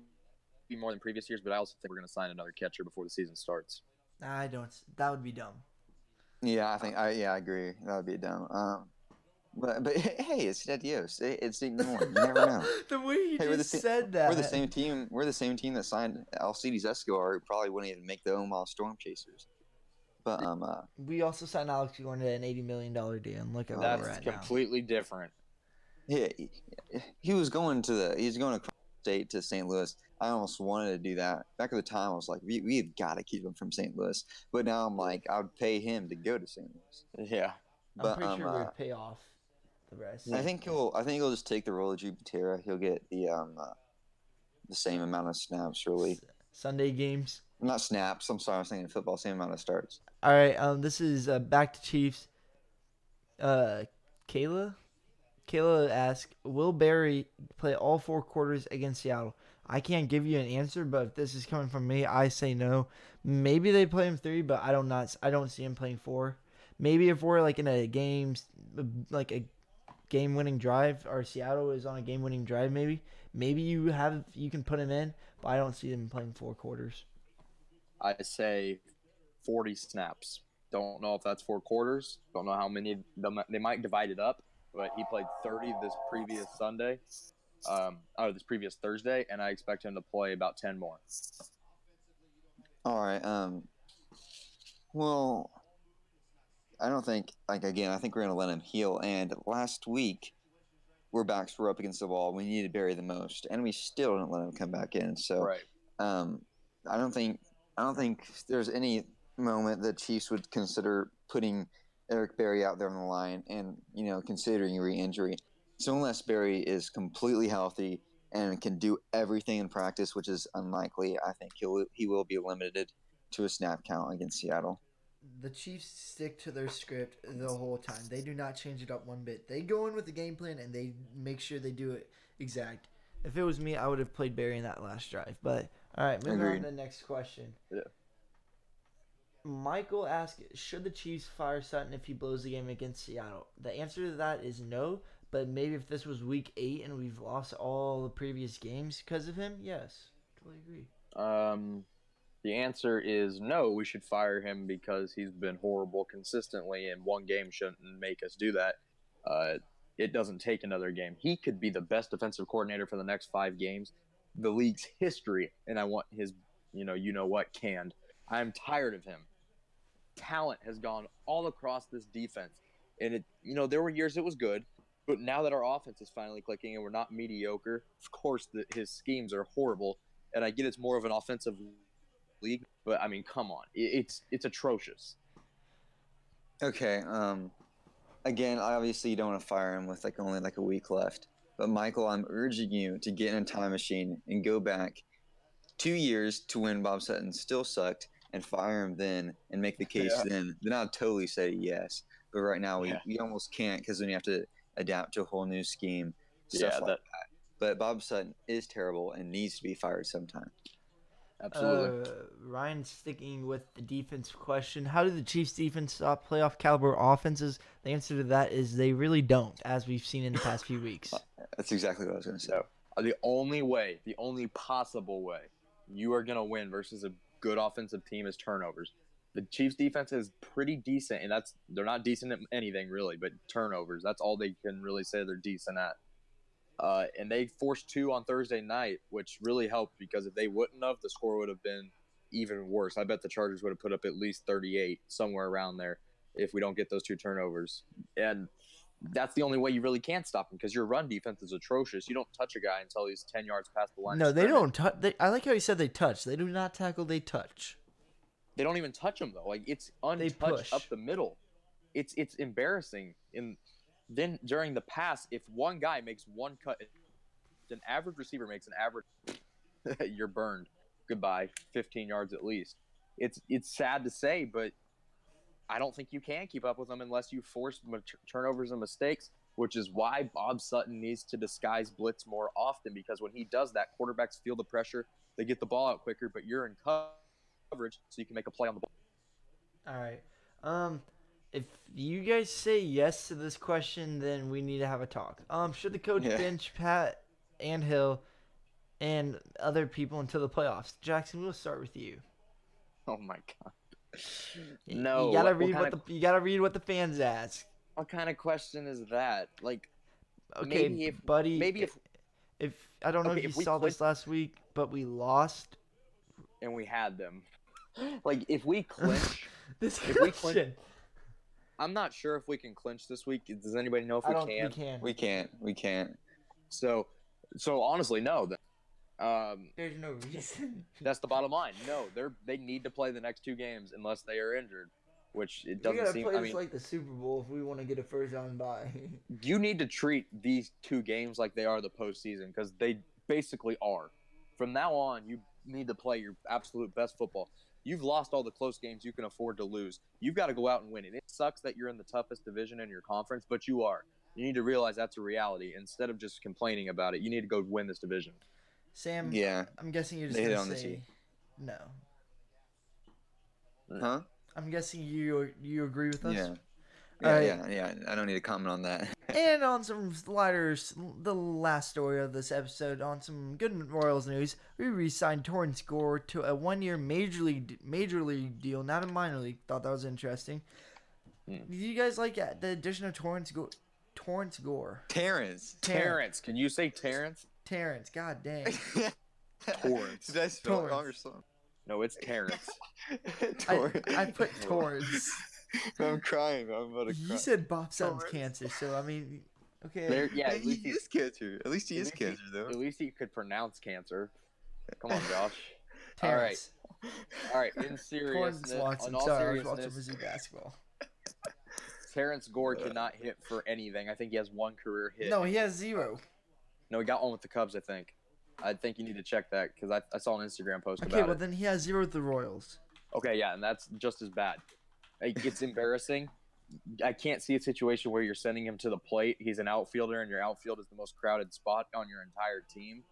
more than previous years, but I also think we're going to sign another catcher before the season starts. I don't. That would be dumb. Yeah, I agree. That would be dumb. But hey, it's Dios. It's ignored. You never know. The way you said that. We're the same team. We're the same team that signed Alcides Escobar. Who probably wouldn't even make the Omaha Storm Chasers. But we also signed Alex Gordon to an $80 million deal. And look at where we're at now. That's completely different. Yeah, he was going to State to St. Louis. I almost wanted to do that. Back at the time, I was like, we've got to keep him from St. Louis. But now I'm like, I would pay him to go to St. Louis. Yeah. I'm pretty sure we'd pay off the rest. I think he'll just take the role of Drew Patera. He'll get the same amount of snaps, really. Sunday games. Not snaps. I'm sorry, I was thinking football. Same amount of starts. All right. This is back to Chiefs. Kayla asked, will Barry play all 4 quarters against Seattle? I can't give you an answer, but if this is coming from me, I say no. Maybe they play him 3, but I don't see him playing 4. Maybe if we're like in a game, like a game-winning drive, or Seattle is on a game-winning drive, maybe you can put him in, but I don't see him playing 4 quarters. I say 40 snaps. Don't know if that's 4 quarters. Don't know how many. They might divide it up, but he played 30 this previous Thursday, and I expect him to play about 10 more. All right. Well, I don't think, I think we're going to let him heal. And last week, where backs were up against the wall, we needed Barry the most, and we still didn't let him come back in. So, right. I don't think there's any moment that Chiefs would consider putting Eric Berry out there on the line and, considering re-injury. So unless Berry is completely healthy and can do everything in practice, which is unlikely, I think he will be limited to a snap count against Seattle. The Chiefs stick to their script the whole time. They do not change it up one bit. They go in with the game plan, and they make sure they do it exact. If it was me, I would have played Barry in that last drive. But, all right, moving on to the next question. Yeah. Michael asked, should the Chiefs fire Sutton if he blows the game against Seattle? The answer to that is no, but maybe if this was week 8 and we've lost all the previous games because of him, yes. Totally agree. The answer is no, we should fire him because he's been horrible consistently, and one game shouldn't make us do that. It doesn't take another game. He could be the best defensive coordinator for the next 5 games, the league's history, and I want his, what canned. I'm tired of him. Talent has gone all across this defense, and there were years it was good, but now that our offense is finally clicking and we're not mediocre, of course his schemes are horrible, and I get it's more of an offensive league, but I mean, come on, it's atrocious. Okay. Again, obviously you don't want to fire him with only a week left, but Michael, I'm urging you to get in a time machine and go back 2 years to when Bob Sutton still sucked, and fire him then and make the case then I'll totally say yes. But right now we almost can't, because then you have to adapt to a whole new scheme, stuff like that. But Bob Sutton is terrible and needs to be fired sometime. Absolutely. Ryan, sticking with the defense question, how do the Chiefs defense stop playoff caliber offenses? The answer to that is they really don't, as we've seen in the past few weeks. That's exactly what I was going to say. So, the only possible way you are going to win versus a good offensive team is turnovers. The Chiefs defense is pretty decent, and they're not decent at anything really, but turnovers. That's all they can really say they're decent at. And they forced 2 on Thursday night, which really helped, because if they wouldn't have, the score would have been even worse. I bet the Chargers would have put up at least 38, somewhere around there, if we don't get those 2 turnovers. And that's the only way you really can stop them, because your run defense is atrocious. You don't touch a guy until he's 10 yards past the line. No, they don't touch. I like how you said they touch. They do not tackle. They touch. They don't even touch him though. It's untouched up the middle. It's embarrassing. And then during the pass, if one guy makes one cut, an average receiver makes an average, you're burned. Goodbye. 15 yards at least. It's sad to say, but I don't think you can keep up with them unless you force turnovers and mistakes, which is why Bob Sutton needs to disguise blitz more often, because when he does that, quarterbacks feel the pressure. They get the ball out quicker, but you're in coverage, so you can make a play on the ball. All right. If you guys say yes to this question, then we need to have a talk. Should the coach bench Pat and Hill and other people until the playoffs? Jackson, we'll start with you. Oh my God. No. You gotta read what the fans ask. What kind of question is that? Okay, buddy. If I don't know if you saw this last week, but we lost, and we had them. If we clinch, I'm not sure if we can clinch this week. Does anybody know if we can? We can't. So honestly, no. There's no reason. That's the bottom line. No, they need to play the next 2 games unless they are injured, which it We doesn't gotta seem. play I this mean, like the Super Bowl if we want to get a first round bye. you need to treat these 2 games like they are the postseason because they basically are. From now on, you need to play your absolute best football. You've lost all the close games you can afford to lose. You've got to go out and win it. It sucks that you're in the toughest division in your conference, but you are. You need to realize that's a reality. Instead of just complaining about it, you need to go win this division. Sam, Yeah. I'm guessing you're just They hit gonna on the say T. no. Huh? I'm guessing you agree with us. Yeah. All right. Yeah. I don't need to comment on that. And on some lighter, the last story of this episode, on some good Royals news, we re-signed Torrance Gore to a 1-year major league deal, not a minor league. Thought that was interesting. Do you guys like the addition of Torrance Gore? Terrence. Can you say Terrence? Terrence, god dang. Torrance. Did I spell it wrong or Torrance. something? No, it's Terrence. I put Torrance. I'm crying. I'm about to cry. You said Bob Sutton's Torrance. cancer, so I mean, okay. Yeah, Hey, at least he is cancer. At least he is cancer, though. At least he could pronounce cancer. Come on, Josh. Terrence. All right. In Torrance seriousness, Watson. on all Sorry, I was watching seriousness, Mizzou basketball. Terrence Gore cannot hit for anything. I think he has 1 career hit. No, he has 0. No, he got one with the Cubs, I think. I think you need to check that because I saw an Instagram post Okay, about well it. then he has 0 with the Royals. Okay, yeah, and that's just as bad. It's embarrassing. I can't see a situation where you're sending him to the plate. He's an outfielder, and your outfield is the most crowded spot on your entire team.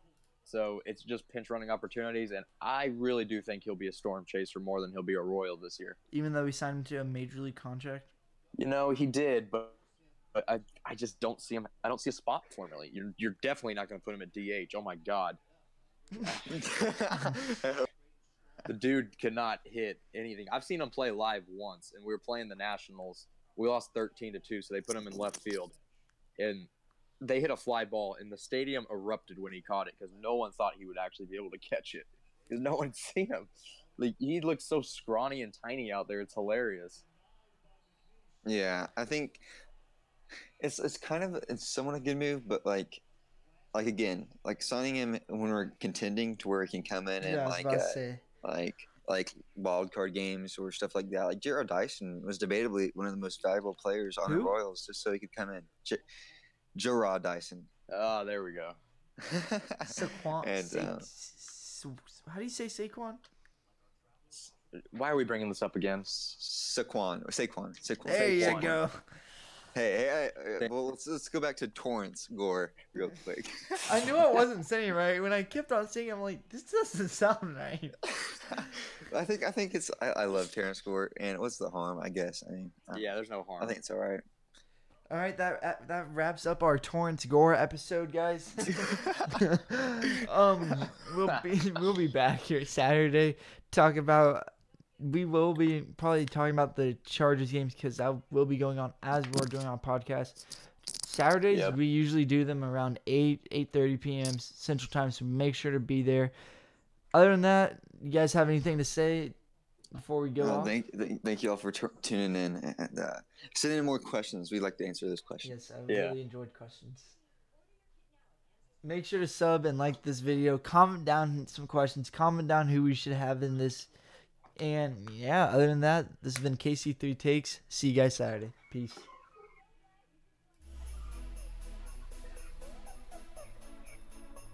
So it's just pinch running opportunities, and I really do think he'll be a storm chaser more than he'll be a Royal this year. Even though we signed him to a major league contract. You know, he did, but I just don't see him. I don't see a spot for him, really. You're definitely not going to put him at DH. Oh, my God. The dude cannot hit anything. I've seen him play live once, and we were playing the Nationals. We lost 13-2, so they put him in left field. And they hit a fly ball, and the stadium erupted when he caught it because no one thought he would actually be able to catch it because no one's seen him. Like, he looks so scrawny and tiny out there. It's hilarious. Yeah, I think it's somewhat a good move, but like again, like signing him when we're contending to where he can come in and Yeah, I was about to say. like wild card games or stuff like that. Like Gerald Dyson was debatably one of the most valuable players on the Who? Royals, just so he could come in. Gerard Dyson. Oh, there we go. Saquon. And, How do you say Saquon? Why are we bringing this up again? Saquon. There you Saquon. go. Hey, well, let's go back to Torrance Gore real quick. I knew I wasn't saying it right. When I kept on saying it, I'm like, this doesn't sound right. I think it's. I love Terrence Gore, and what's the harm? I guess. I mean, Yeah, there's no harm. I think it's all right. All right, that wraps up our Torrance Gore episode, guys. We'll be back here Saturday. Talk about. We will be probably talking about the Chargers games because that will be going on as we're doing our podcast. Saturdays, Yep. We usually do them around 8:30 p.m. Central Time, so make sure to be there. Other than that, you guys have anything to say before we go off? Thank you all for tuning in and send in more questions. We'd like to answer those questions. Yes, I really enjoyed questions. Make sure to sub and like this video. Comment down some questions. Comment down who we should have in this. And yeah, other than that, this has been KC3 Takes. See you guys Saturday. Peace.